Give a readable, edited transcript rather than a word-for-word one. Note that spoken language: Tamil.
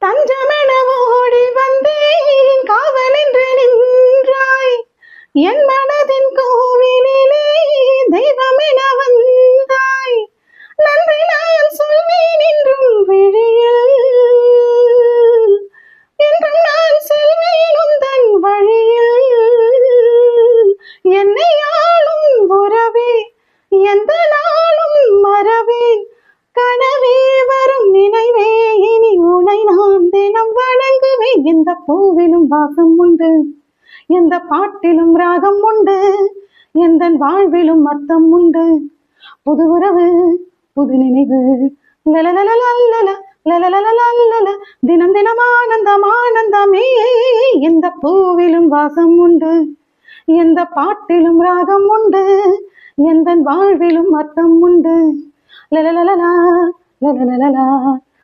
தஞ்சமென ஓடி வந்தேன் காவல் என்று நின்றாய் என் மனதின் கோவிலிலே தெய்வமென வந்தாய் நன்றி நான் சொல்வேன் என்றும் விழியில் என்றும் நான் செல்வேன் உந்தன் வழியில் என்னை ஆளும் உறவே எந்த நாளும் மறவேன் கனவே வரும் நினைவே இனி உனை நான் தினம் வணங்குவேன் எந்த பூவிலும் வாசம் உண்டு எந்த பாட்டிலும் ராகம் உண்டு எந்த வாழ்விலும் அர்த்தம் உண்டு புது உறவு புது நினைவு தினம் தினம் ஆனந்தம் ஆனந்தமே எந்த பூவிலும் வாசம் உண்டு எந்த பாட்டிலும் ராகம் உண்டு எந்த வாழ்விலும் அர்த்தம் உண்டு லலலலலா லலலலலா